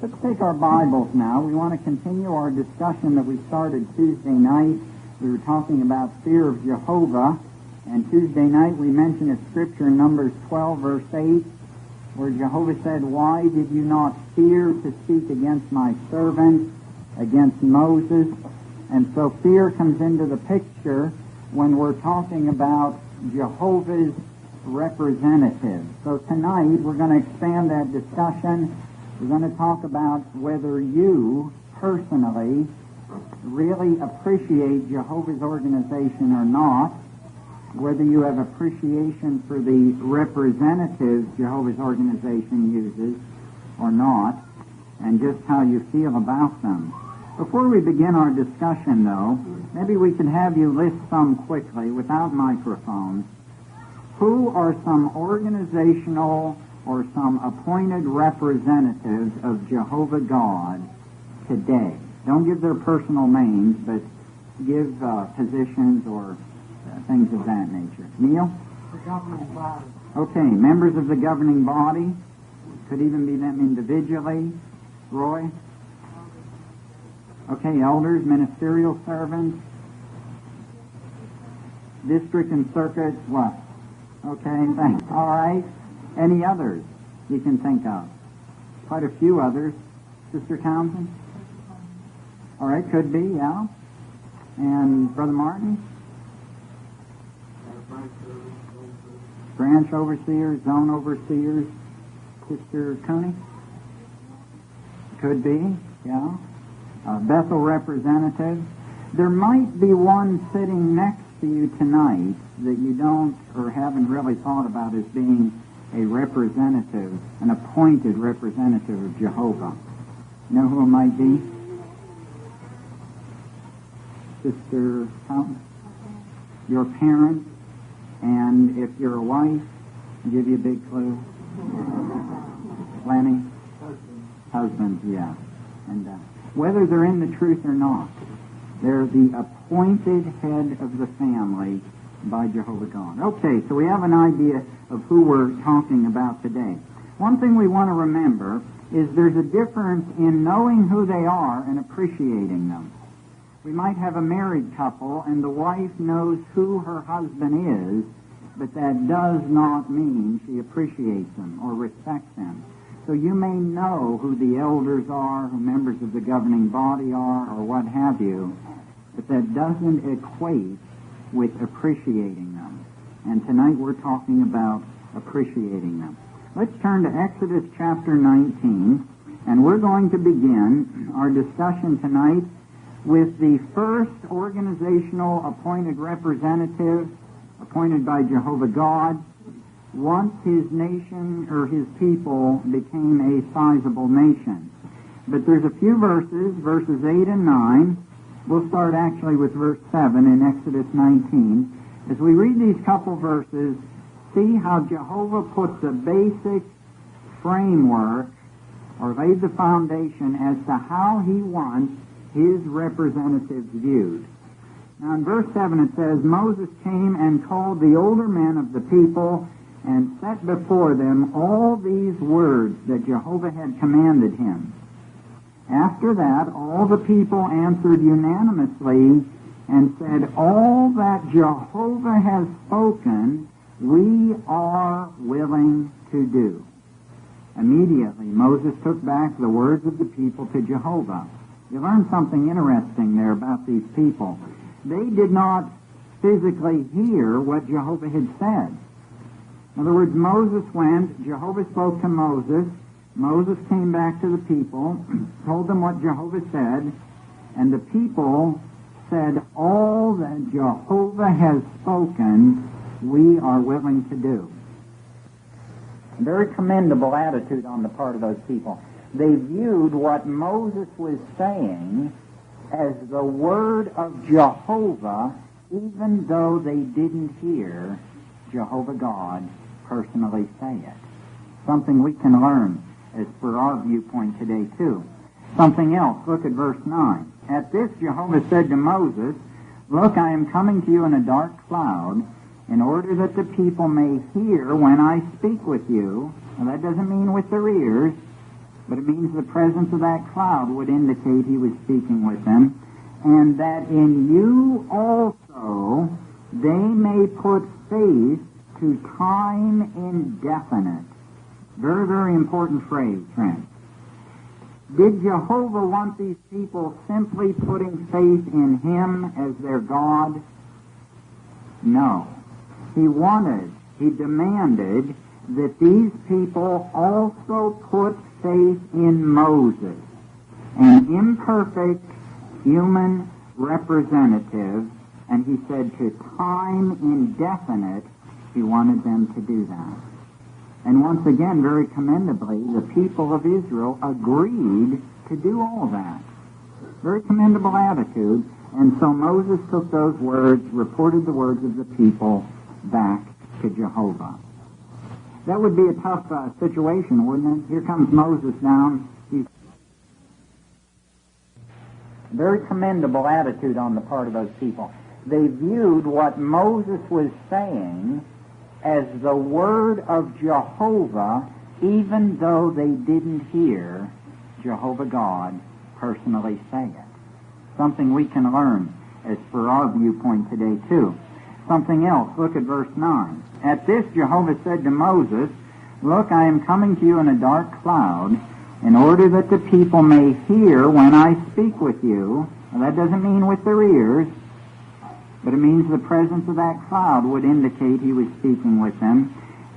Let's take our Bibles now. We want to continue our discussion that we started Tuesday night. We were talking about fear of Jehovah, and Tuesday night we mentioned a scripture in Numbers 12, verse 8, where Jehovah said, "Why did you not fear to speak against my servant, against Moses?" And so fear comes into the picture when we're talking about Jehovah's representative. So tonight we're going to expand that discussion. We're going to talk about whether you personally really appreciate Jehovah's organization or not, whether you have appreciation for the representatives Jehovah's organization uses or not, and just how you feel about them. Before we begin our discussion, though, maybe we could have you list some quickly without microphones. Who are some organizational or some appointed representatives of Jehovah God today? Don't give their personal names, but give positions or things of that nature. Neil? The governing body. Okay, members of the governing body. Could even be them individually. Roy? Okay, elders, ministerial servants. District and circuit, what? Okay, thanks. All right. Any others you can think of? Quite a few others. Sister Townsend? All right, could be, yeah. And Brother Martin? Branch overseers, zone overseers. Sister Cooney? Could be, yeah. Bethel representative. There might be one sitting next to you tonight that you don't or haven't really thought about as being a representative, an appointed representative of Jehovah. You know who it might be? Sister Fountain? Your parents, and if you're a wife, I'll give you a big clue. Lanny? Husband, yeah. And whether they're in the truth or not, they're the appointed head of the family by Jehovah God. Okay, so we have an idea of who we're talking about today. One thing we want to remember is there's a difference in knowing who they are and appreciating them. We might have a married couple and the wife knows who her husband is, but that does not mean she appreciates them or respects them. So you may know who the elders are, who members of the governing body are, or what have you, but that doesn't equate with appreciating them. And tonight we're talking about appreciating them. Let's turn to Exodus chapter 19, and we're going to begin our discussion tonight with the first organizational appointed representative appointed by Jehovah God once his nation or his people became a sizable nation. But there's a few verses 8 and 9. We'll start actually with verse 7 in Exodus 19. As we read these couple verses, see how Jehovah put the basic framework or laid the foundation as to how he wants his representatives viewed. Now in verse 7 it says, Moses came and called the older men of the people and set before them all these words that Jehovah had commanded him. After that, all the people answered unanimously and said, all that Jehovah has spoken, we are willing to do. Immediately, Moses took back the words of the people to Jehovah. You learn something interesting there about these people. They did not physically hear what Jehovah had said. In other words, Moses went, Jehovah spoke to Moses, Moses came back to the people, told them what Jehovah said, and the people said, all that Jehovah has spoken, we are willing to do. A very commendable attitude on the part of those people. They viewed what Moses was saying as the word of Jehovah, even though they didn't hear Jehovah God personally say it. Something we can learn as for our viewpoint today too. Something else, look at verse 9. At this Jehovah said to Moses, look, I am coming to you in a dark cloud, in order that the people may hear when I speak with you. Now that doesn't mean with their ears, but it means the presence of that cloud would indicate he was speaking with them. And that in you also they may put faith to time indefinite. Very, very important phrase, friends. Did Jehovah want these people simply putting faith in him as their God? No. He demanded that these people also put faith in Moses, an imperfect human representative, and he said to time indefinite, he wanted them to do that. And once again, very commendably, the people of Israel agreed to do all that. Very commendable attitude. And so Moses took those words, reported the words of the people back to Jehovah. That would be a tough situation, wouldn't it? Here comes Moses down. He's very commendable attitude on the part of those people. They viewed what Moses was saying as the word of Jehovah, even though they didn't hear Jehovah God personally say it. Something we can learn as for our viewpoint today, too. Something else. Look at verse 9. At this, Jehovah said to Moses, "Look, I am coming to you in a dark cloud, in order that the people may hear when I speak with you." Now, that doesn't mean with their ears, but it means the presence of that cloud would indicate he was speaking with them.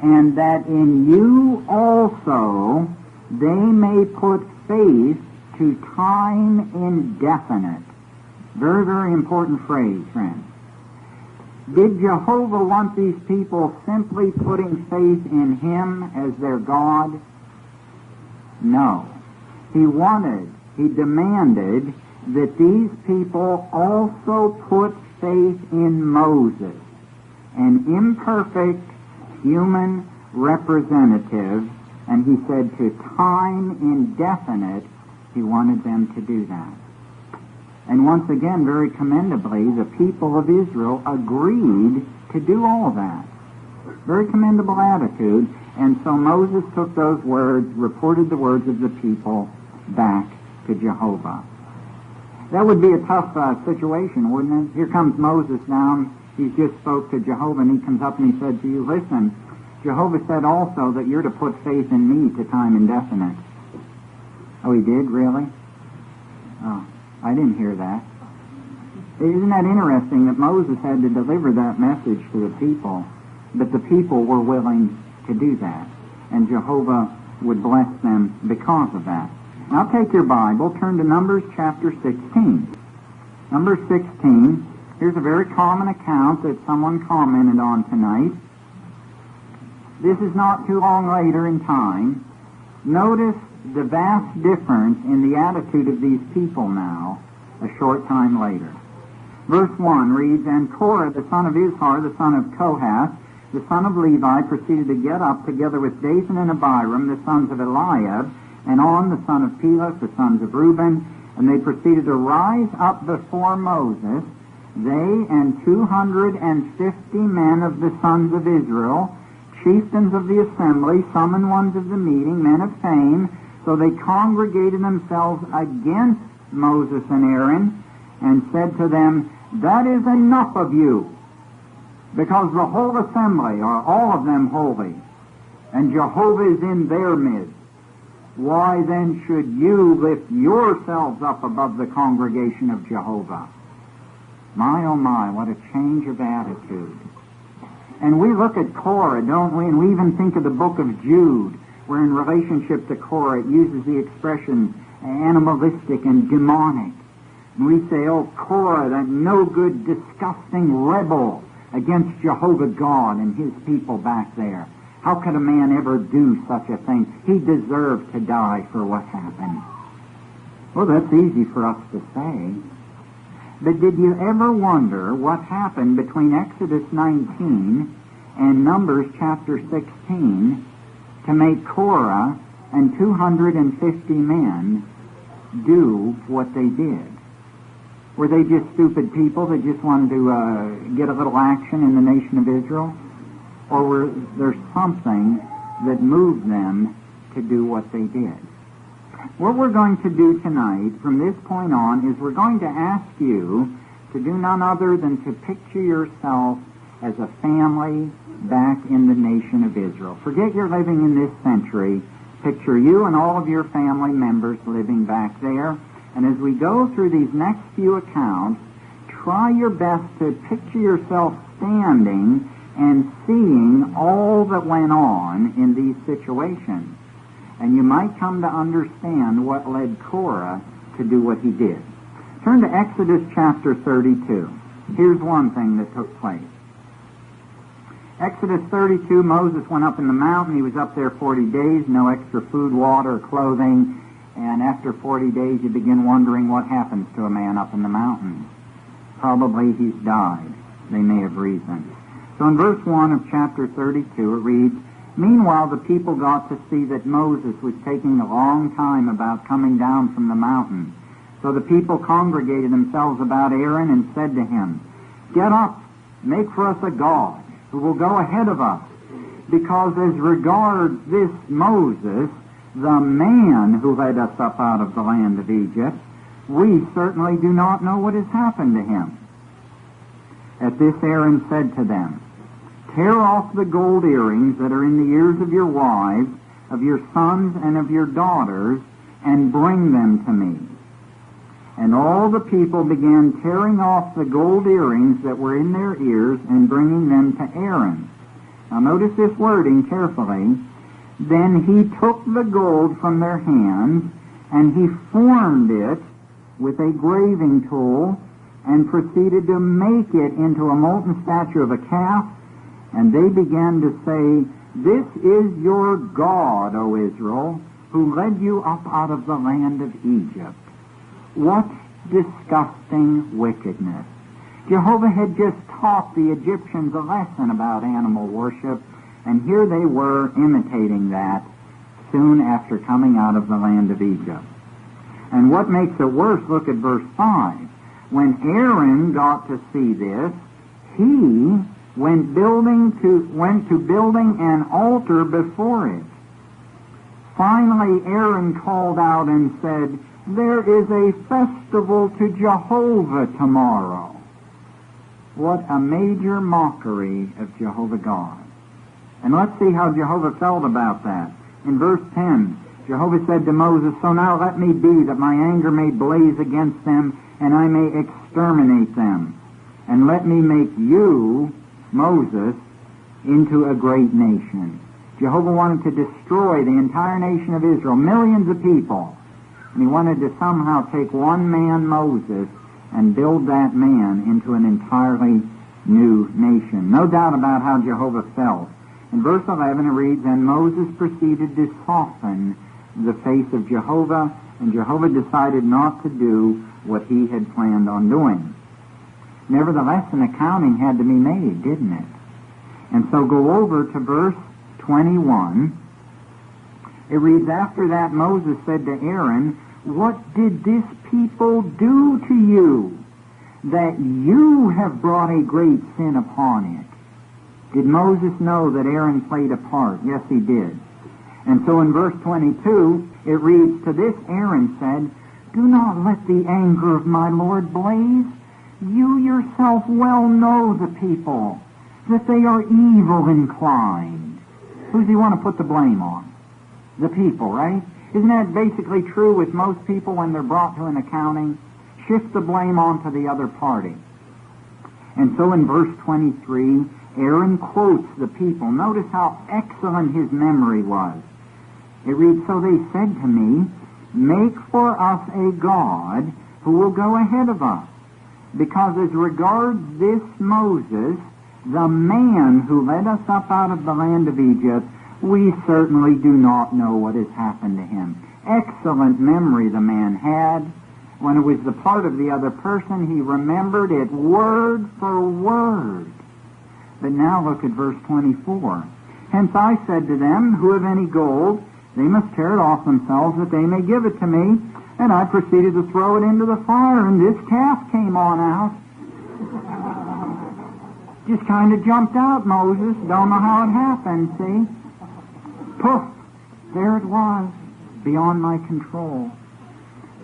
And that in you also they may put faith to time indefinite. Very, very important phrase, friends. Did Jehovah want these people simply putting faith in him as their God? No. He demanded that these people also put faith in Moses, an imperfect human representative, and he said to time indefinite, he wanted them to do that. And once again, very commendably, the people of Israel agreed to do all that. Very commendable attitude. And so Moses took those words, reported the words of the people back to Jehovah. That would be a tough situation, wouldn't it? Here comes Moses down. He's just spoke to Jehovah, and he comes up and he said to you, "Listen, Jehovah said also that you're to put faith in me to time indefinite." Oh, he did? Really? Oh, I didn't hear that. Isn't that interesting that Moses had to deliver that message to the people, but the people were willing to do that, and Jehovah would bless them because of that. Now take your Bible, turn to Numbers chapter 16. Numbers 16, here's a very common account that someone commented on tonight. This is not too long later in time. Notice the vast difference in the attitude of these people now, a short time later. Verse 1 reads, "And Korah, the son of Izhar, the son of Kohath, the son of Levi, proceeded to get up together with Dathan and Abiram, the sons of Eliab, and On, the son of Pelas, the sons of Reuben, and they proceeded to rise up before Moses, they and 250 men of the sons of Israel, chieftains of the assembly, summoned ones of the meeting, men of fame. So they congregated themselves against Moses and Aaron, and said to them, 'That is enough of you, because the whole assembly are all of them holy, and Jehovah is in their midst. Why then should you lift yourselves up above the congregation of Jehovah?'" My, oh my, what a change of attitude. And we look at Korah, don't we? And we even think of the book of Jude, where in relationship to Korah it uses the expression animalistic and demonic. And we say, "Oh, Korah, that no good, disgusting rebel against Jehovah God and his people back there. How could a man ever do such a thing? He deserved to die for what happened." Well, that's easy for us to say. But did you ever wonder what happened between Exodus 19 and Numbers chapter 16 to make Korah and 250 men do what they did? Were they just stupid people that just wanted to get a little action in the nation of Israel? Or was there something that moved them to do what they did? What we're going to do tonight from this point on is we're going to ask you to do none other than to picture yourself as a family back in the nation of Israel. Forget you're living in this century. Picture you and all of your family members living back there. And as we go through these next few accounts, try your best to picture yourself standing and seeing all that went on in these situations. And you might come to understand what led Korah to do what he did. Turn to Exodus chapter 32. Here's one thing that took place. Exodus 32, Moses went up in the mountain. He was up there 40 days, no extra food, water, clothing. And after 40 days, you begin wondering what happens to a man up in the mountains. Probably he's died. They may have reasoned. So in verse 1 of chapter 32, it reads, "Meanwhile the people got to see that Moses was taking a long time about coming down from the mountain. So the people congregated themselves about Aaron and said to him, 'Get up, make for us a god who will go ahead of us, because as regards this Moses, the man who led us up out of the land of Egypt, we certainly do not know what has happened to him.' At this Aaron said to them, 'Tear off the gold earrings that are in the ears of your wives, of your sons, and of your daughters, and bring them to me.' And all the people began tearing off the gold earrings that were in their ears and bringing them to Aaron." Now notice this wording carefully. "Then he took the gold from their hands, and he formed it with a graving tool, and proceeded to make it into a molten statue of a calf. And they began to say, 'This is your God, O Israel, who led you up out of the land of Egypt.'" What disgusting wickedness. Jehovah had just taught the Egyptians a lesson about animal worship, and here they were imitating that soon after coming out of the land of Egypt. And what makes it worse, look at verse 5. When Aaron got to see this, he went to building an altar before it. Finally, Aaron called out and said, "There is a festival to Jehovah tomorrow." What a major mockery of Jehovah God. And let's see how Jehovah felt about that. In verse 10, Jehovah said to Moses, "So now let me be, that my anger may blaze against them, and I may exterminate them. And let me make you, Moses, into a great nation." Jehovah wanted to destroy the entire nation of Israel, millions of people. And he wanted to somehow take one man, Moses, and build that man into an entirely new nation. No doubt about how Jehovah felt. In verse 11 it reads, "And Moses proceeded to soften the face of Jehovah, and Jehovah decided not to do what he had planned on doing." Nevertheless, an accounting had to be made, didn't it? And so go over to verse 21. It reads, "After that Moses said to Aaron, 'What did this people do to you, that you have brought a great sin upon it?'" Did Moses know that Aaron played a part? Yes, he did. And so in verse 22, it reads, "To this Aaron said, 'Do not let the anger of my Lord blaze. You yourself well know the people, that they are evil inclined.'" Who does he want to put the blame on? The people, right? Isn't that basically true with most people when they're brought to an accounting? Shift the blame onto the other party. And so in verse 23, Aaron quotes the people. Notice how excellent his memory was. It reads, "So they said to me, 'Make for us a god who will go ahead of us. Because as regards this Moses, the man who led us up out of the land of Egypt, we certainly do not know what has happened to him.'" Excellent memory the man had. When it was the part of the other person, he remembered it word for word. But now look at verse 24. "Hence I said to them, 'Who have any gold, they must tear it off themselves, that they may give it to me.' And I proceeded to throw it into the fire, and this calf came on out." Just kind of jumped out, Moses. Don't know how it happened, see? Poof! There it was. beyond my control.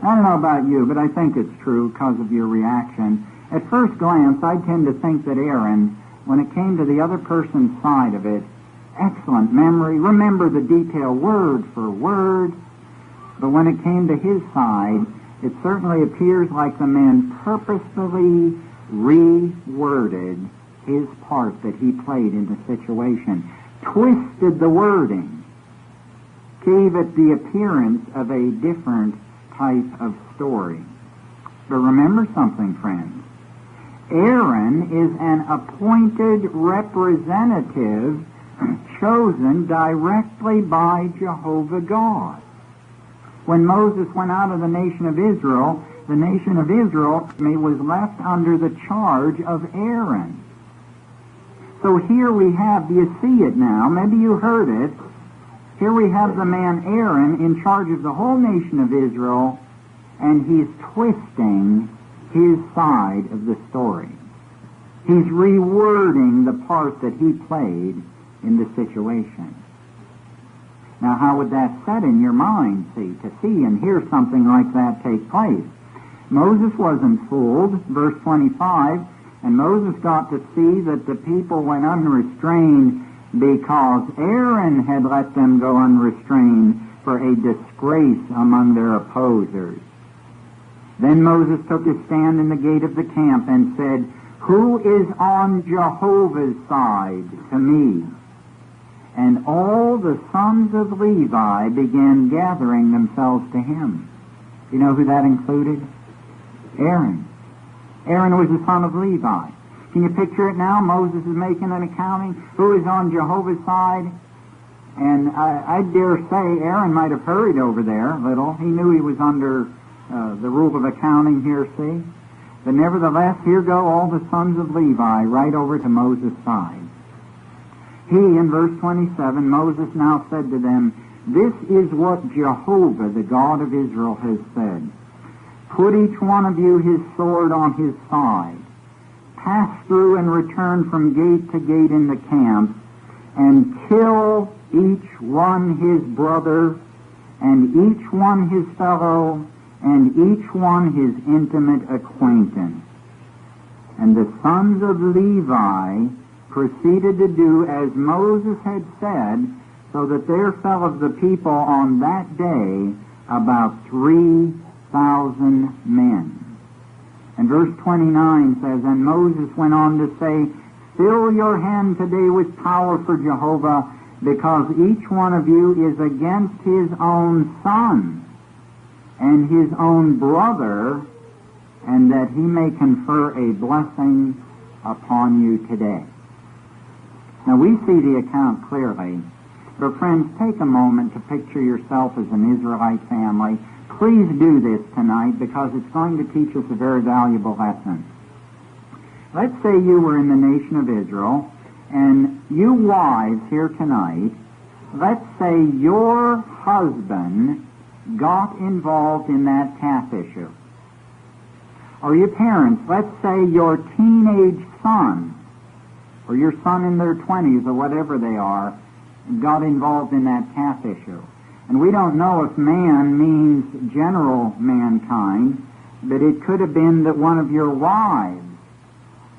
I don't know about you, but I think it's true because of your reaction. At first glance, I tend to think that Aaron, when it came to the other person's side of it, excellent memory, remember the detail word for word, but when it came to his side, it certainly appears like the man purposefully reworded his part that he played in the situation, twisted the wording, gave it the appearance of a different type of story. But remember something, friends. Aaron is an appointed representative chosen directly by Jehovah God. When Moses went out of the nation of Israel was left under the charge of Aaron. So here we have, do you see it now? Maybe you heard it. Here we have the man Aaron in charge of the whole nation of Israel, and he's twisting his side of the story. He's rewording the part that he played in the situation. Now, how would that set in your mind, to see and hear something like that take place? Moses wasn't fooled, verse 25, and Moses got to see that the people went unrestrained because Aaron had let them go unrestrained for a disgrace among their opposers. Then Moses took his stand in the gate of the camp and said, "Who is on Jehovah's side to me?" And all the sons of Levi began gathering themselves to him. You know who that included? Aaron. Aaron was the son of Levi. Can you picture it now? Moses is making an accounting. Who is on Jehovah's side? And I dare say Aaron might have hurried over there a little. He knew he was under the rule of accounting here, see? But nevertheless, here go all the sons of Levi right over to Moses' side. He, in verse 27, Moses now said to them, "This is what Jehovah, the God of Israel, has said. Put each one of you his sword on his side. Pass through and return from gate to gate in the camp, and kill each one his brother, and each one his fellow, and each one his intimate acquaintance." And the sons of Levi proceeded to do as Moses had said, so that there fell of the people on that day about 3,000 men. And verse 29 says, "And Moses went on to say, Fill your hand today with power for Jehovah, because each one of you is against his own son and his own brother, and that he may confer a blessing upon you today." Now we see the account clearly, but friends, take a moment to picture yourself as an Israelite family. Please do this tonight, because it's going to teach us a very valuable lesson. Let's say you were in the nation of Israel, and you wives here tonight, let's say your husband got involved in that calf issue. Or you parents, let's say your teenage son, or your son in their 20s, or whatever they are, got involved in that calf issue. And we don't know if man means general mankind, but it could have been that one of your wives,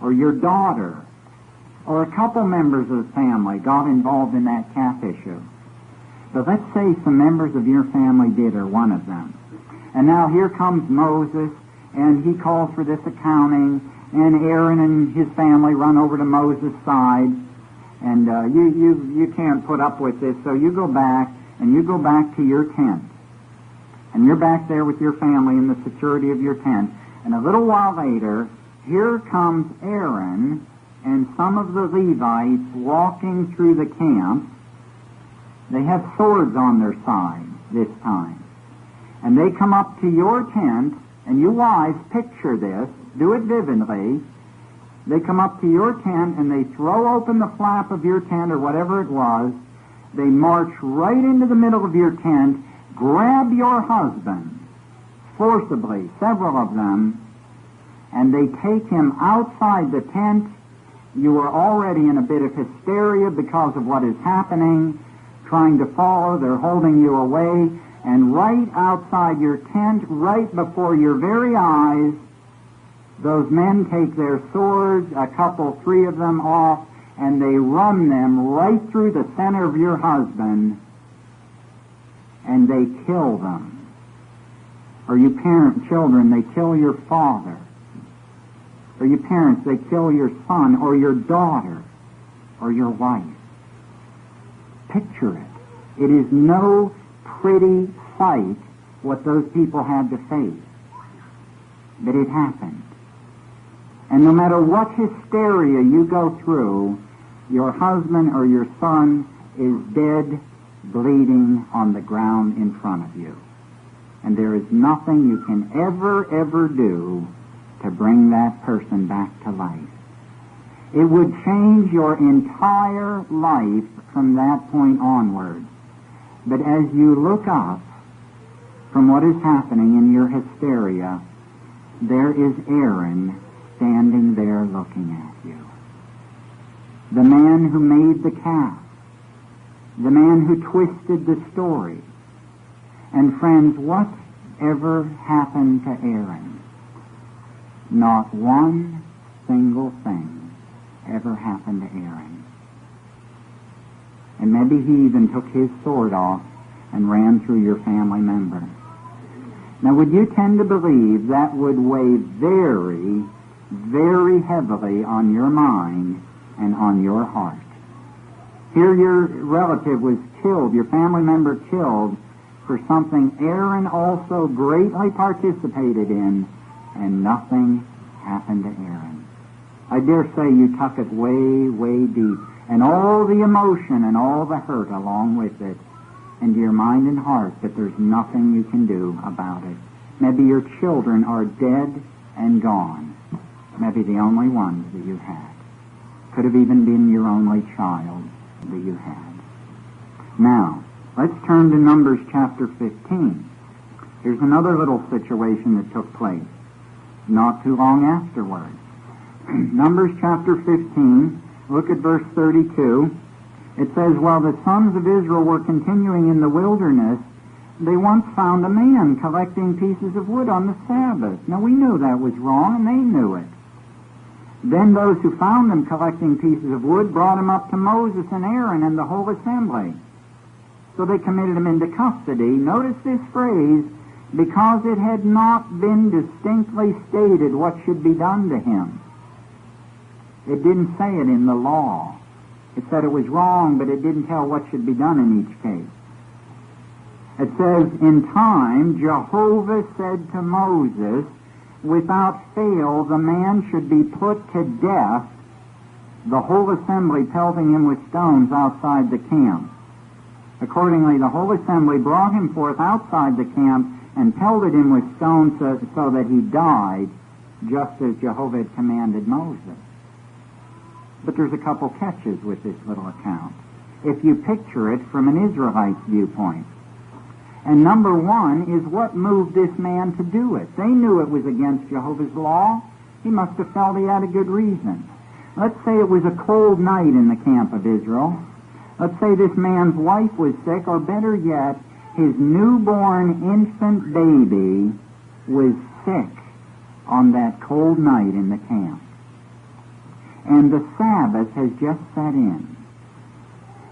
or your daughter, or a couple members of the family got involved in that calf issue. But let's say some members of your family did, or one of them. And now here comes Moses, and he calls for this accounting, and Aaron and his family run over to Moses' side, and you can't put up with this, so you go back, and you go back to your tent. And you're back there with your family in the security of your tent. And a little while later, here comes Aaron and some of the Levites walking through the camp. They have swords on their side this time. And they come up to your tent, and you wives, picture this, do it vividly. They come up to your tent, and they throw open the flap of your tent, or whatever it was. They march right into the middle of your tent, grab your husband, forcibly, several of them, and they take him outside the tent. You are already in a bit of hysteria because of what is happening, trying to follow. They're holding you away. And right outside your tent, right before your very eyes, those men take their swords, a couple, three of them off, and they run them right through the center of your husband, and they kill them. Or you children, they kill your father. Or you parents, they kill your son or your daughter or your wife. Picture it. It is no pretty sight what those people had to face. But it happened. And no matter what hysteria you go through, your husband or your son is dead, bleeding on the ground in front of you. And there is nothing you can ever do to bring that person back to life. It would change your entire life from that point onward. But as you look up from what is happening in your hysteria, there is Aaron standing there looking at you. The man who made the calf. The man who twisted the story. And friends, whatever happened to Aaron? Not one single thing ever happened to Aaron. And maybe he even took his sword off and ran through your family member. Now, would you tend to believe that would weigh very, very heavily on your mind and on your heart? Here your relative was killed, your family member killed, for something Aaron also greatly participated in, and nothing happened to Aaron. I dare say you tuck it way, way deep, and all the emotion and all the hurt along with it into your mind and heart, that there's nothing you can do about it. Maybe your children are dead and gone. Maybe the only ones that you had. Could have even been your only child that you had. Now, let's turn to Numbers chapter 15. Here's another little situation that took place not too long afterwards. Numbers chapter 15, look at verse 32. It says, while the sons of Israel were continuing in the wilderness, they once found a man collecting pieces of wood on the Sabbath. Now we knew that was wrong, and they knew it. Then those who found them collecting pieces of wood brought him up to Moses and Aaron and the whole assembly. So they committed him into custody. Notice this phrase, because it had not been distinctly stated what should be done to him. It didn't say it in the law. It said it was wrong, but it didn't tell what should be done in each case. It says, in time, Jehovah said to Moses, without fail, the man should be put to death, the whole assembly pelting him with stones outside the camp. Accordingly, the whole assembly brought him forth outside the camp and pelted him with stones so that he died, just as Jehovah had commanded Moses. But there's a couple catches with this little account, if you picture it from an Israelite's viewpoint. And number one is what moved this man to do it. They knew it was against Jehovah's law. He must have felt he had a good reason. Let's say it was a cold night in the camp of Israel. Let's say this man's wife was sick, or better yet, his newborn infant baby was sick on that cold night in the camp. And the Sabbath has just set in.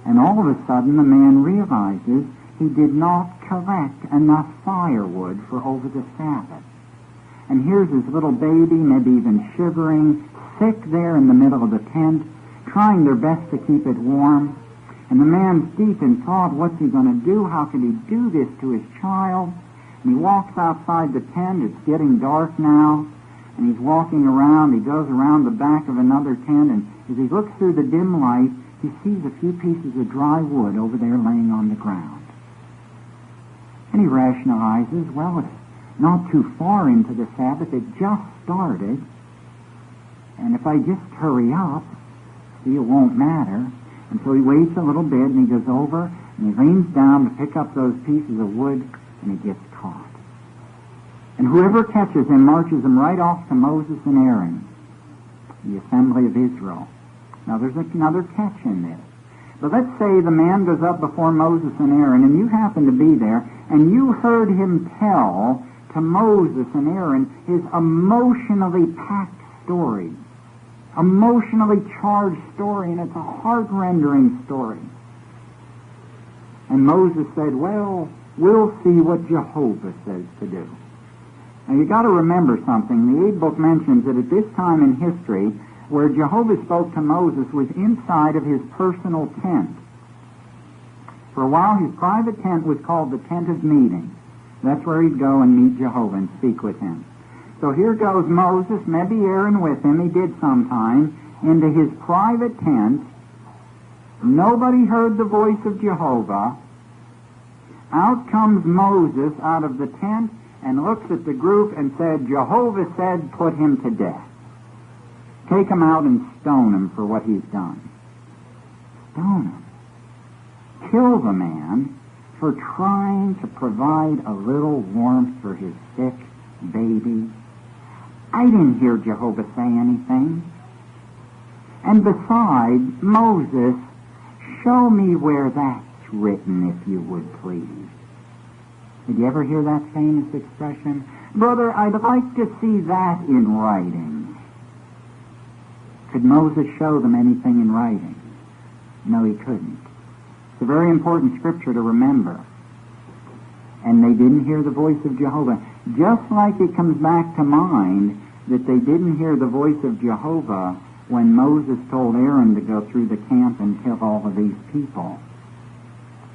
And all of a sudden the man realizes he did not collect enough firewood for over the Sabbath. And here's his little baby, maybe even shivering, sick there in the middle of the tent, trying their best to keep it warm. And the man's deep in thought, what's he going to do? How can he do this to his child? And he walks outside the tent. It's getting dark now. And he's walking around. He goes around the back of another tent. And as he looks through the dim light, he sees a few pieces of dry wood over there laying on the ground. And he rationalizes, well, it's not too far into the Sabbath. It just started. And if I just hurry up, see, it won't matter. And so he waits a little bit, and he goes over, and he leans down to pick up those pieces of wood, and he gets caught. And whoever catches him marches him right off to Moses and Aaron, the assembly of Israel. Now there's another catch in this. But let's say the man goes up before Moses and Aaron, and you happen to be there, and you heard him tell to Moses and Aaron his emotionally packed story, emotionally charged story, and it's a heart-rendering story. And Moses said, well, we'll see what Jehovah says to do. Now you got to remember something. The 8th book mentions that at this time in history, where Jehovah spoke to Moses was inside of his personal tent. For a while, his private tent was called the Tent of Meeting. That's where he'd go and meet Jehovah and speak with him. So here goes Moses, maybe Aaron with him, he did sometime, into his private tent. Nobody heard the voice of Jehovah. Out comes Moses out of the tent and looks at the group and said, Jehovah said, put him to death. Take him out and stone him for what he's done. Stone him. Kill the man for trying to provide a little warmth for his sick baby. I didn't hear Jehovah say anything. And besides, Moses, show me where that's written, if you would please. Did you ever hear that famous expression? Brother, I'd like to see that in writing. Could Moses show them anything in writing? No, he couldn't. It's a very important scripture to remember. And they didn't hear the voice of Jehovah. Just like it comes back to mind that they didn't hear the voice of Jehovah when Moses told Aaron to go through the camp and kill all of these people.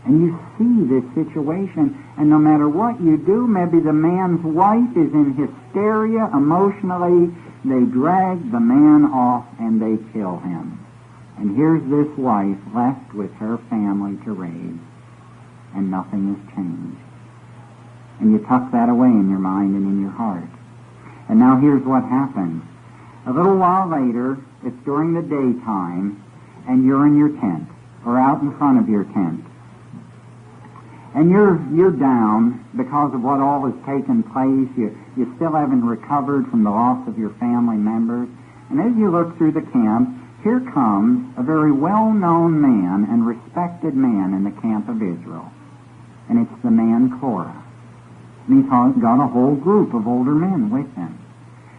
And you see this situation, and no matter what you do, maybe the man's wife is in hysteria emotionally, they drag the man off and they kill him. And here's this wife left with her family to raise, and nothing has changed. And you tuck that away in your mind and in your heart. And now here's what happens. A little while later, it's during the daytime, and you're in your tent, or out in front of your tent. And you're down because of what all has taken place. You still haven't recovered from the loss of your family members. And as you look through the camp, here comes a very well-known man and respected man in the camp of Israel. And it's the man Korah. And he's got a whole group of older men with him.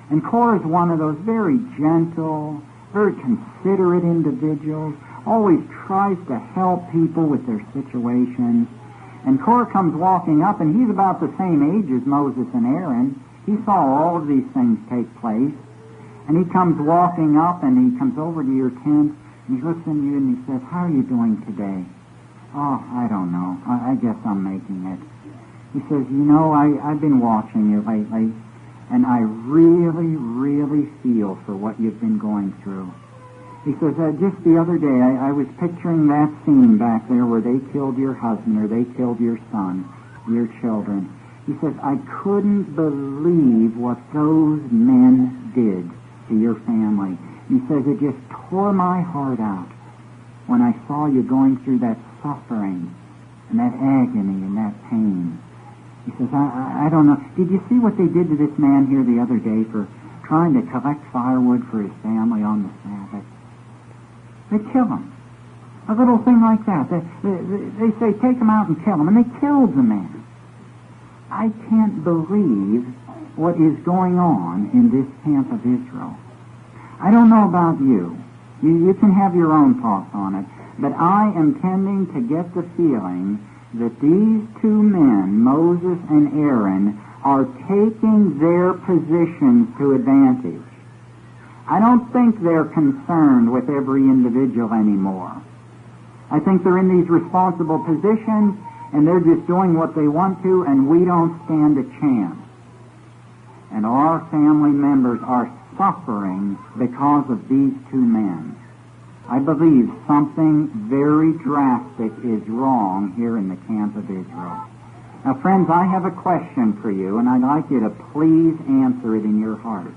And Korah is one of those very gentle, very considerate individuals, always tries to help people with their situations. And Korah comes walking up, and he's about the same age as Moses and Aaron. He saw all of these things take place. And he comes walking up, and he comes over to your tent, and he looks at you and he says, how are you doing today? Oh, I don't know. I guess I'm making it. He says, you know, I've been watching you lately, and I really, really feel for what you've been going through. He says, just the other day, I was picturing that scene back there where they killed your husband or they killed your son, your children. He says, I couldn't believe what those men did to your family. He says, it just tore my heart out when I saw you going through that suffering and that agony and that pain. He says, I don't know. Did you see what they did to this man here the other day for trying to collect firewood for his family on the Sabbath? They kill him. A little thing like that. They say, take him out and kill him. And they killed the man. I can't believe what is going on in this camp of Israel. I don't know about you. You can have your own thoughts on it. But I am tending to get the feeling that these two men, Moses and Aaron, are taking their positions to advantage. I don't think they're concerned with every individual anymore. I think they're in these responsible positions, and they're just doing what they want to, and we don't stand a chance. And our family members are suffering because of these two men. I believe something very drastic is wrong here in the camp of Israel. Now, friends, I have a question for you, and I'd like you to please answer it in your heart.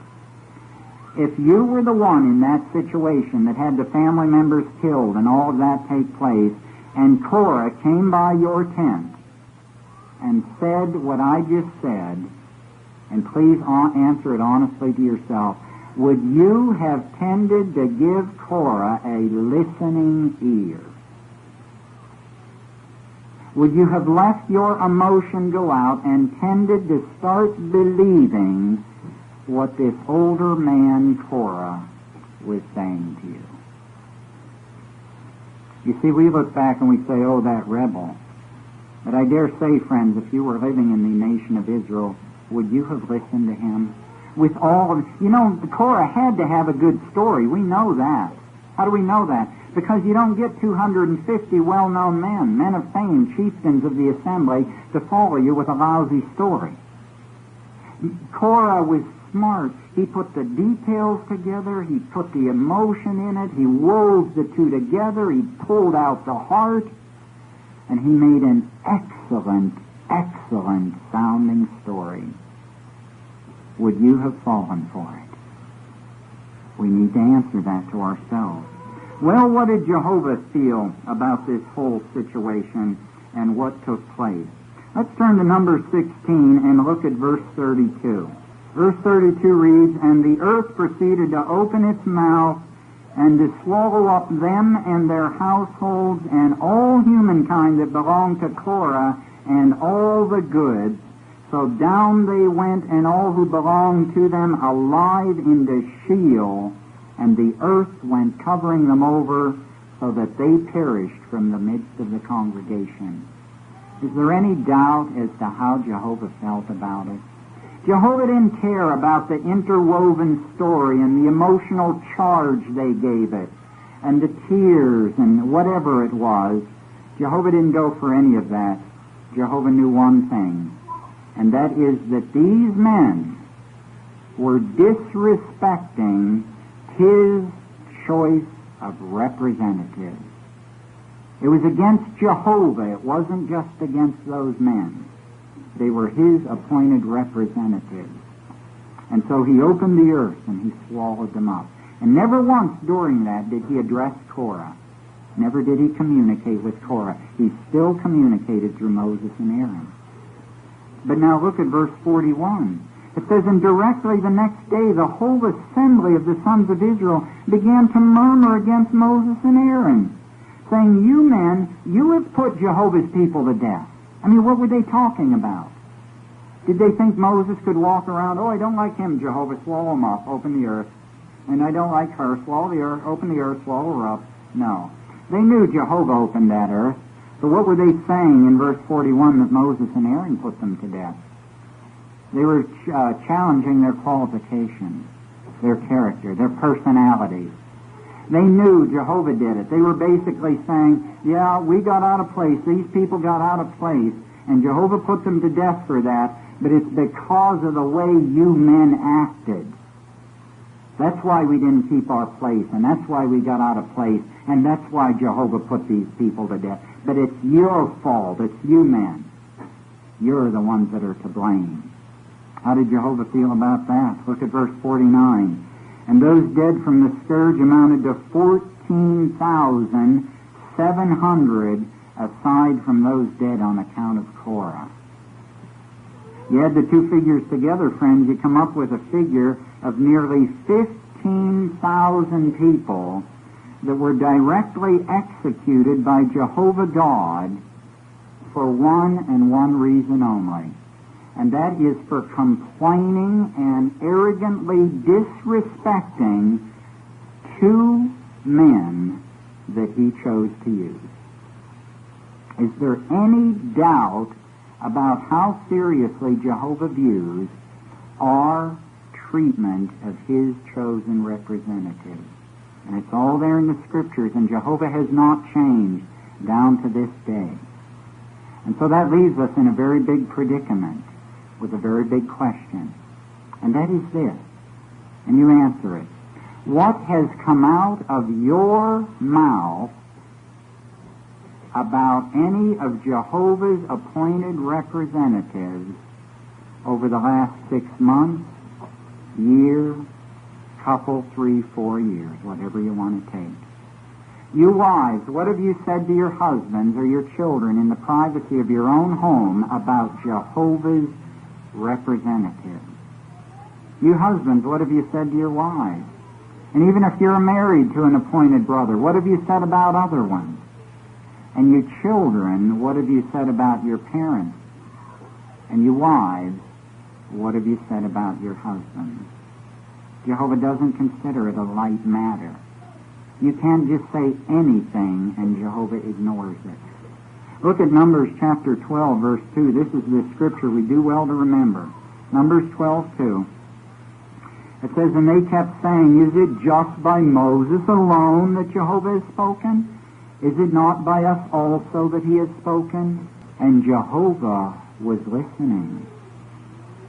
If you were the one in that situation that had the family members killed and all of that take place, and Korah came by your tent and said what I just said, and please answer it honestly to yourself, would you have tended to give Korah a listening ear? Would you have let your emotion go out and tended to start believing what this older man, Korah, was saying to you? You see, we look back and we say, oh, that rebel. But I dare say, friends, if you were living in the nation of Israel, would you have listened to him? With all of, Korah had to have a good story. We know that. How do we know that? Because you don't get 250 well-known men of fame, chieftains of the assembly, to follow you with a lousy story. Korah was smart. He put the details together. He put the emotion in it. He wove the two together. He pulled out the heart. And he made an excellent, excellent sounding story. Would you have fallen for it? We need to answer that to ourselves. Well, what did Jehovah feel about this whole situation and what took place? Let's turn to Numbers 16 and look at verse 32. Verse 32 reads, "And the earth proceeded to open its mouth and to swallow up them and their households and all humankind that belonged to Korah and all the goods. So down they went and all who belonged to them alive into Sheol, and the earth went covering them over so that they perished from the midst of the congregation." Is there any doubt as to how Jehovah felt about it? Jehovah didn't care about the interwoven story and the emotional charge they gave it and the tears and whatever it was. Jehovah didn't go for any of that. Jehovah knew one thing, and that is that these men were disrespecting his choice of representatives. It was against Jehovah. It wasn't just against those men. They were his appointed representatives. And so he opened the earth and he swallowed them up. And never once during that did he address Korah. Never did he communicate with Korah. He still communicated through Moses and Aaron. But now look at verse 41. It says, "And directly the next day the whole assembly of the sons of Israel began to murmur against Moses and Aaron, saying, 'You men, you have put Jehovah's people to death.'" I mean, what were they talking about? Did they think Moses could walk around, "Oh, I don't like him, Jehovah, swallow him up, open the earth. And I don't like her, swallow the earth, open the earth, swallow her up"? No. They knew Jehovah opened that earth. So what were they saying in verse 41 that Moses and Aaron put them to death? They were challenging their qualifications, their character, their personalities. They knew Jehovah did it. They were basically saying, yeah, we got out of place, these people got out of place, and Jehovah put them to death for that, but it's because of the way you men acted. That's why we didn't keep our place, and that's why we got out of place, and that's why Jehovah put these people to death. But it's your fault. It's you men. You're the ones that are to blame. How did Jehovah feel about that? Look at verse 49. "And those dead from the scourge amounted to 14,700 aside from those dead on account of Korah." You add the two figures together, friends, you come up with a figure of nearly 15,000 people that were directly executed by Jehovah God for one and one reason only. And that is for complaining and arrogantly disrespecting two men that he chose to use. Is there any doubt about how seriously Jehovah views our treatment of his chosen representatives? And it's all there in the Scriptures, and Jehovah has not changed down to this day. And so that leaves us in a very big predicament with a very big question. And that is this, and you answer it. What has come out of your mouth about any of Jehovah's appointed representatives over the last 6 months, year, couple, 3, 4 years, whatever you want to take? You wives, what have you said to your husbands or your children in the privacy of your own home about Jehovah's representatives? You husbands, what have you said to your wives? And even if you're married to an appointed brother, what have you said about other ones? And you children, what have you said about your parents? And you wives, what have you said about your husbands? Jehovah doesn't consider it a light matter. You can't just say anything and Jehovah ignores it. Look at Numbers chapter 12, verse 2. This is the scripture we do well to remember. Numbers 12:2. It says, and they kept saying, is it just by Moses alone that Jehovah has spoken? Is it not by us also that he has spoken? And Jehovah was listening.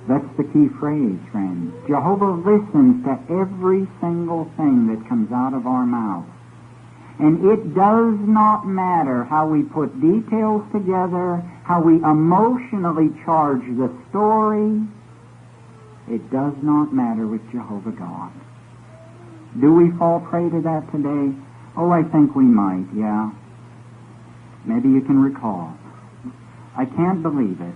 That's the key phrase, friends. Jehovah listens to every single thing that comes out of our mouth. And it does not matter how we put details together, how we emotionally charge the story. It does not matter with Jehovah God. Do we fall prey to that today? Oh, I think we might, yeah. Maybe you can recall. I can't believe it.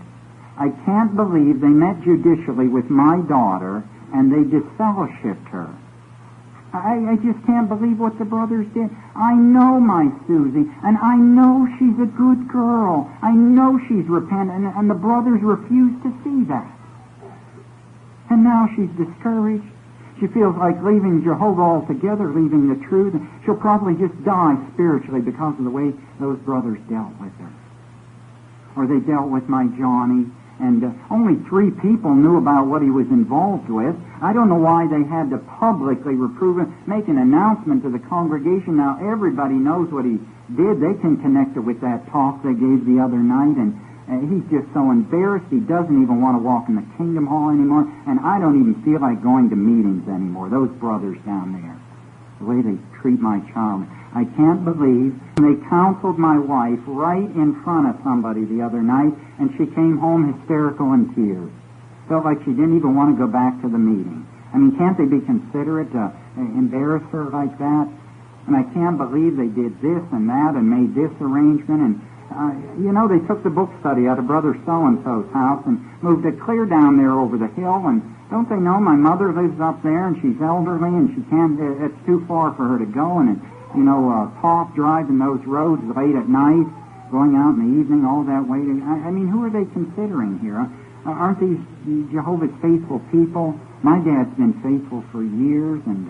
I can't believe they met judicially with my daughter and they disfellowshipped her. I just can't believe what the brothers did. I know my Susie, and I know she's a good girl. I know she's repentant, and the brothers refuse to see that. And now she's discouraged. She feels like leaving Jehovah altogether, leaving the truth. She'll probably just die spiritually because of the way those brothers dealt with her. Or they dealt with my Johnny, and only 3 people knew about what he was involved with. I don't know why they had to publicly reprove him, make an announcement to the congregation. Now everybody knows what he did. They can connect it with that talk they gave the other night, and he's just so embarrassed he doesn't even want to walk in the Kingdom Hall anymore, and I don't even feel like going to meetings anymore. Those brothers down there, the way they treat my child. I can't believe they counseled my wife right in front of somebody the other night, and she came home hysterical in tears. Felt like she didn't even want to go back to the meeting. I mean, can't they be considerate to embarrass her like that? And I can't believe they did this and that and made this arrangement. And, they took the book study out of Brother So-and-so's house and moved it clear down there over the hill. And don't they know my mother lives up there and she's elderly and she can't, it's too far for her to go. And Pop driving those roads late at night, going out in the evening, all that way. I mean, who are they considering here? Aren't these Jehovah's faithful people? My dad's been faithful for years, and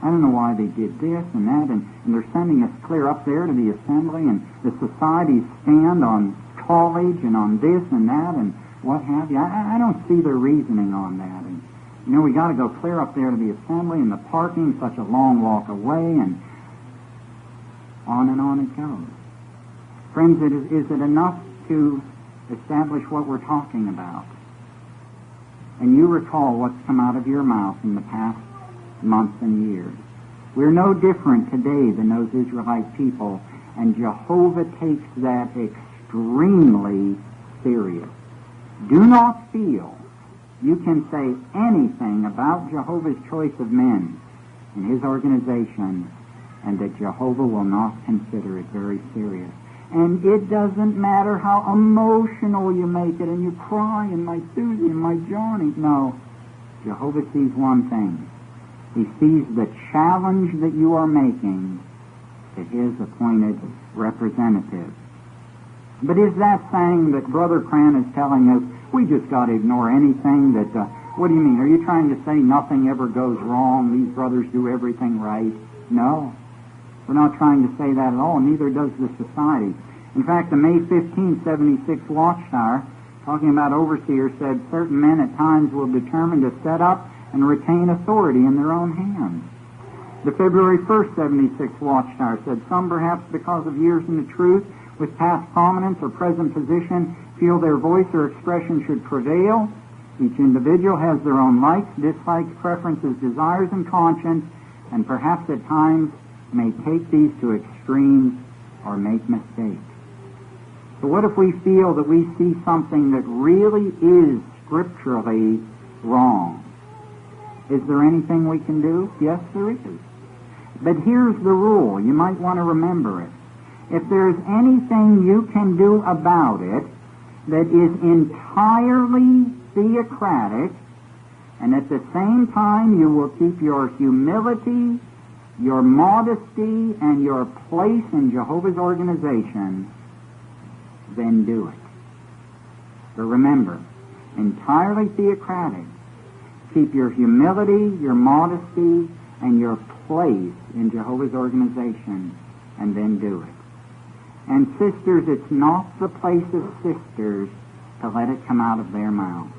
I don't know why they did this and that, and they're sending us clear up there to the assembly, and the societies stand on college and on this and that and what have you. I don't see their reasoning on that. And, we got to go clear up there to the assembly, and the parking such a long walk away, and on it goes. Friends, is it enough to establish what we're talking about? And you recall what's come out of your mouth in the past months and years. We're no different today than those Israelite people, and Jehovah takes that extremely serious. Do not feel you can say anything about Jehovah's choice of men in his organization and that Jehovah will not consider it very serious. And it doesn't matter how emotional you make it and you cry and my Susie and my Johnny. No, Jehovah sees one thing. He sees the challenge that you are making to his appointed representative. But is that saying that Brother Crana is telling us, we just got to ignore anything that, what do you mean? Are you trying to say nothing ever goes wrong? These brothers do everything right? No. We're not trying to say that at all, neither does the society. In fact, the May 15, 76 Watchtower, talking about overseers, said certain men at times will determine to set up and retain authority in their own hands. The February 1st, 76 Watchtower said some, perhaps because of years in the truth, with past prominence or present position, feel their voice or expression should prevail. Each individual has their own likes, dislikes, preferences, desires, and conscience, and perhaps at times may take these to extremes or make mistakes. So what if we feel that we see something that really is scripturally wrong? Is there anything we can do? Yes, there is. But here's the rule. You might want to remember it. If there's anything you can do about it that is entirely theocratic, and at the same time you will keep your humility your modesty and your place in Jehovah's organization, then do it. But remember, entirely theocratic. Keep your humility, your modesty, and your place in Jehovah's organization, and then do it. And sisters, it's not the place of sisters to let it come out of their mouths.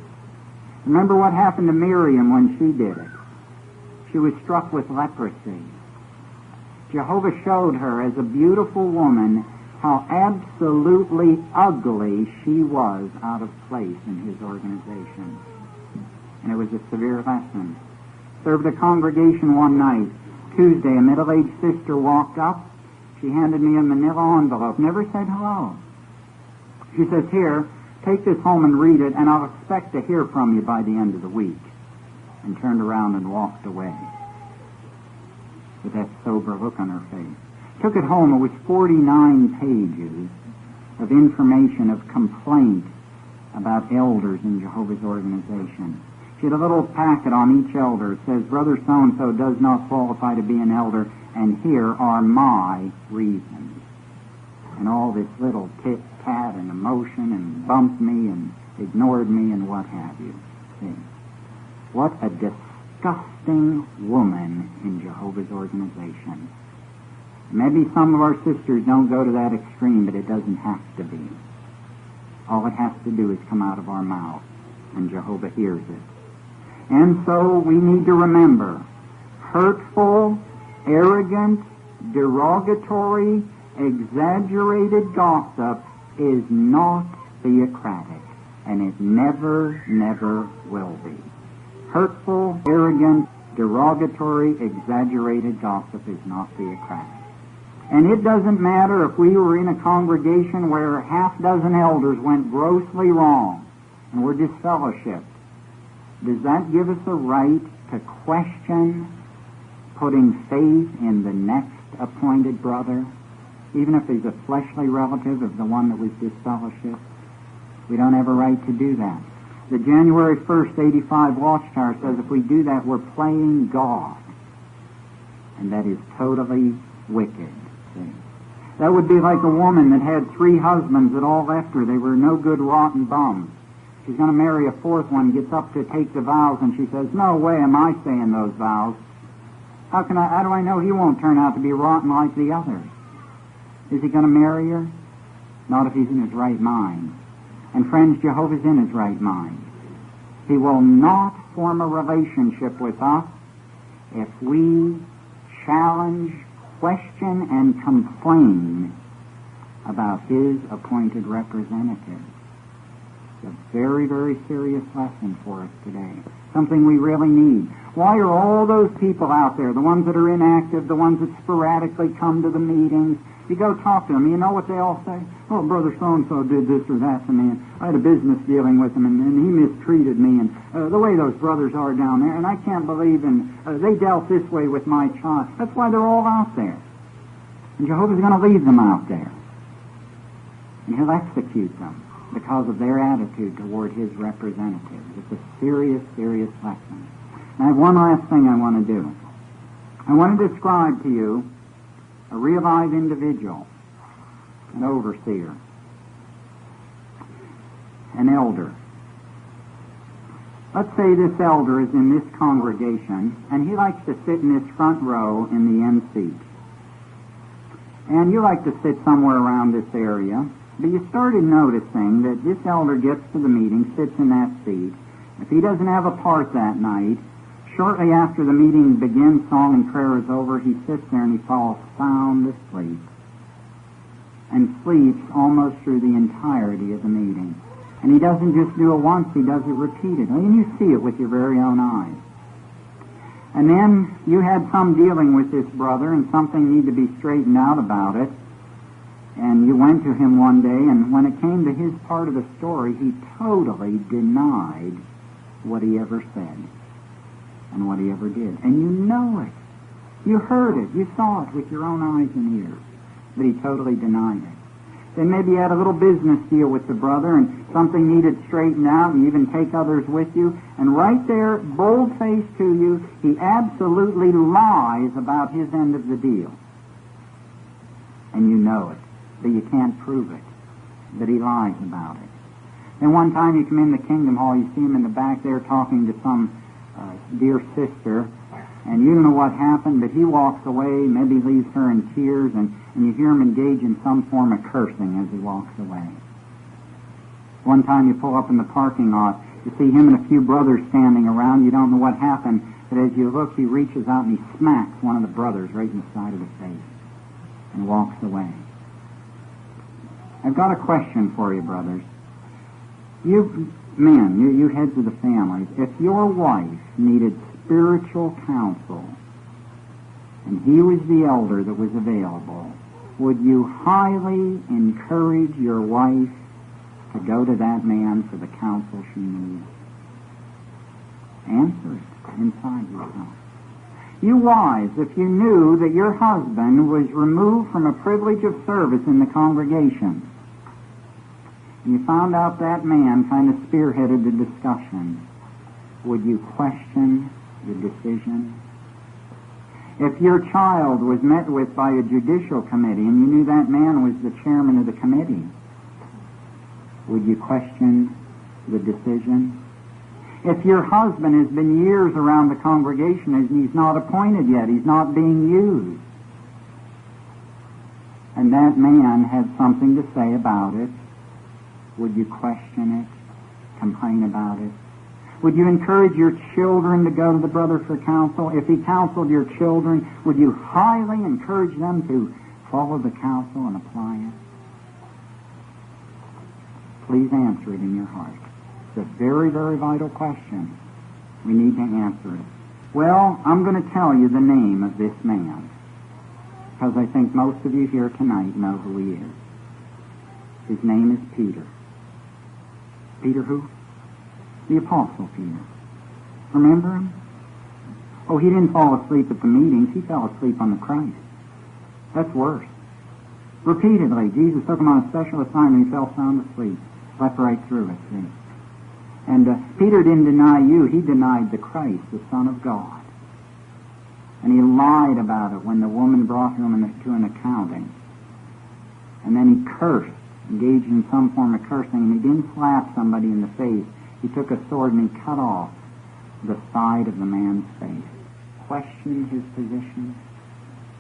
Remember what happened to Miriam when she did it. She was struck with leprosy. Jehovah showed her as a beautiful woman how absolutely ugly she was out of place in his organization. And it was a severe lesson. Served a congregation one night. Tuesday, a middle-aged sister walked up. She handed me a manila envelope. Never said hello. She says, "Here, take this home and read it, and I'll expect to hear from you by the end of the week." And turned around and walked away with that sober look on her face. Took it home. It was 49 pages of information, of complaint about elders in Jehovah's organization. She had a little packet on each elder. It says, "Brother so-and-so does not qualify to be an elder, and here are my reasons." And all this little tit-tat and emotion and bumped me and ignored me and what have you. See? What a disgusting woman in Jehovah's organization. Maybe some of our sisters don't go to that extreme, but it doesn't have to be. All it has to do is come out of our mouth, and Jehovah hears it. And so we need to remember, hurtful, arrogant, derogatory, exaggerated gossip is not theocratic, and it never, never will be. Hurtful, arrogant, derogatory, exaggerated gossip is not theocratic. And it doesn't matter if we were in a congregation where a half-dozen elders went grossly wrong and were disfellowshipped. Does that give us a right to question putting faith in the next appointed brother, even if he's a fleshly relative of the one that was disfellowshipped? We don't have a right to do that. The January 1st, 85 Watchtower says if we do that, we're playing God. And that is totally wicked. See? That would be like a woman that had 3 husbands that all left her. They were no good, rotten bums. She's going to marry a 4th one, gets up to take the vows, and she says, "No way am I saying those vows. How do I know he won't turn out to be rotten like the others?" Is he going to marry her? Not if he's in his right mind. And friends, Jehovah's in his right mind. He will not form a relationship with us if we challenge, question, and complain about his appointed representative. It's a very, very serious lesson for us today. Something we really need. Why are all those people out there, the ones that are inactive, the ones that sporadically come to the meetings, you go talk to them, you know what they all say? "Oh, Brother so-and-so did this or that to me, and I had a business dealing with him, and he mistreated me, and the way those brothers are down there, and I can't believe, they dealt this way with my child." That's why they're all out there. And Jehovah's going to leave them out there. And he'll execute them because of their attitude toward his representatives. It's a serious, serious lesson. And I have one last thing I want to do. I want to describe to you a real live individual, an overseer, an elder. Let's say this elder is in this congregation, and he likes to sit in this front row in the end seat. And you like to sit somewhere around this area, but you started noticing that this elder gets to the meeting, sits in that seat. If he doesn't have a part that night, shortly after the meeting begins, song and prayer is over, he sits there and he falls sound asleep and sleeps almost through the entirety of the meeting. And he doesn't just do it once, he does it repeatedly, and you see it with your very own eyes. And then you had some dealing with this brother, and something needed to be straightened out about it, and you went to him one day, and when it came to his part of the story, he totally denied what he ever said and what he ever did. And you know it. You heard it. You saw it with your own eyes and ears. But he totally denied it. They maybe had a little business deal with the brother and something needed straightened out, and you even take others with you. And right there, bold-faced to you, he absolutely lies about his end of the deal. And you know it, but you can't prove it, but he lies about it. And one time you come in the Kingdom Hall, you see him in the back there talking to some dear sister, and you don't know what happened, but he walks away, maybe leaves her in tears, and you hear him engage in some form of cursing as he walks away. One time you pull up in the parking lot, you see him and a few brothers standing around, you don't know what happened, but as you look, he reaches out and he smacks one of the brothers right in the side of the face and walks away. I've got a question for you, brothers. You men, you heads of the families, if your wife needed spiritual counsel and he was the elder that was available, would you highly encourage your wife to go to that man for the counsel she needs? Answer it inside yourself. You wives, if you knew that your husband was removed from a privilege of service in the congregation, and you found out that man kind of spearheaded the discussion, would you question the decision? If your child was met with by a judicial committee and you knew that man was the chairman of the committee, would you question the decision? If your husband has been years around the congregation and he's not appointed yet, he's not being used, and that man had something to say about it, would you question it, complain about it? Would you encourage your children to go to the brother for counsel? If he counseled your children, would you highly encourage them to follow the counsel and apply it? Please answer it in your heart. It's a very, very vital question. We need to answer it. Well, I'm going to tell you the name of this man, because I think most of you here tonight know who he is. His name is Peter. Peter who? The Apostle Peter. Remember him? Oh, he didn't fall asleep at the meetings. He fell asleep on the Christ. That's worse. Repeatedly, Jesus took him on a special assignment. He fell sound asleep. Slept right through it, see? And Peter didn't deny you. He denied the Christ, the Son of God. And he lied about it when the woman brought him to an accounting. And then he cursed, engaged in some form of cursing, and he didn't slap somebody in the face. He took a sword and he cut off the side of the man's face. Questioned his position.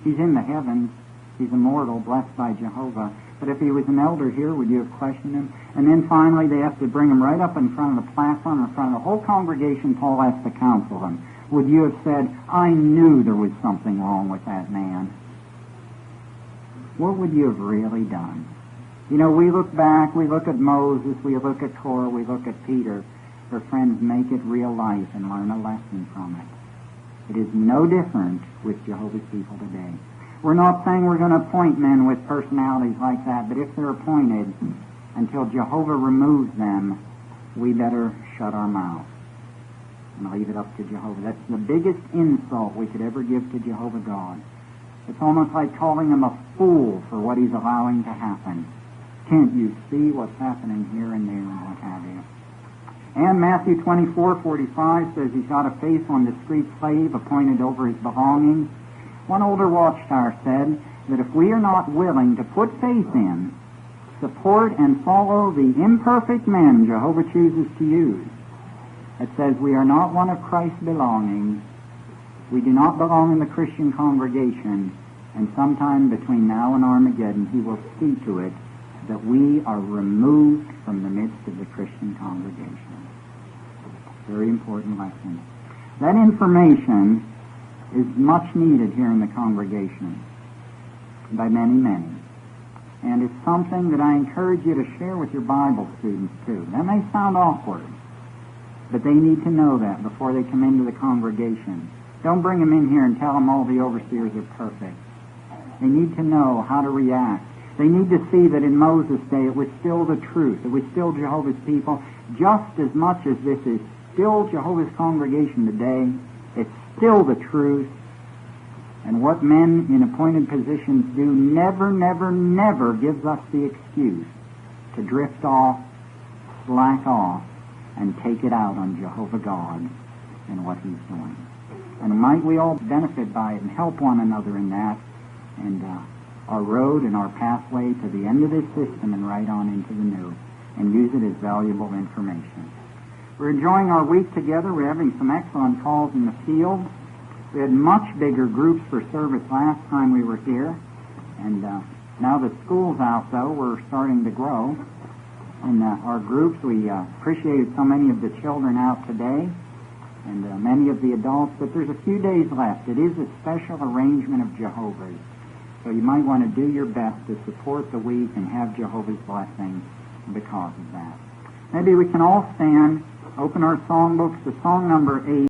He's in the heavens. He's immortal, blessed by Jehovah. But if he was an elder here, would you have questioned him? And then finally they have to bring him right up in front of the platform, in front of the whole congregation. Paul has to counsel him. Would you have said, I knew there was something wrong with that man? What would you have really done? You know, we look back, we look at Moses, we look at Korah, we look at Peter. For friends, make it real life and learn a lesson from it. It is no different with Jehovah's people today. We're not saying we're going to appoint men with personalities like that, but if they're appointed, until Jehovah removes them, we better shut our mouth and leave it up to Jehovah. That's the biggest insult we could ever give to Jehovah God. It's almost like calling him a fool for what he's allowing to happen. Can't you see what's happening here and there and what have you? And Matthew 24:45 says he's got a faithful and discreet slave appointed over his belongings. One older watchtower said that if we are not willing to put faith in, support, and follow the imperfect men Jehovah chooses to use, it says we are not one of Christ's belongings. We do not belong in the Christian congregation, and sometime between now and Armageddon he will see to it that we are removed from the midst of the Christian congregation. Very important lesson. That information is much needed here in the congregation by many, many. And it's something that I encourage you to share with your Bible students too. That may sound awkward, but they need to know that before they come into the congregation. Don't bring them in here and tell them all the overseers are perfect. They need to know how to react. They need to see that in Moses' day it was still the truth. It was still Jehovah's people. Just as much as this is still Jehovah's congregation today, it's still the truth. And what men in appointed positions do never, never, never gives us the excuse to drift off, slack off, and take it out on Jehovah God and what He's doing. And might we all benefit by it and help one another in that, and our road and our pathway to the end of this system and right on into the new, and use it as valuable information. We're enjoying our week together. We're having some excellent calls in the field. We had much bigger groups for service last time we were here, and now the school's out, though, we're starting to grow. In our groups, we appreciated so many of the children out today, and many of the adults, but there's a few days left. It is a special arrangement of Jehovah's, so you might want to do your best to support the week and have Jehovah's blessing because of that. Maybe we can all stand, open our songbooks to song number 8.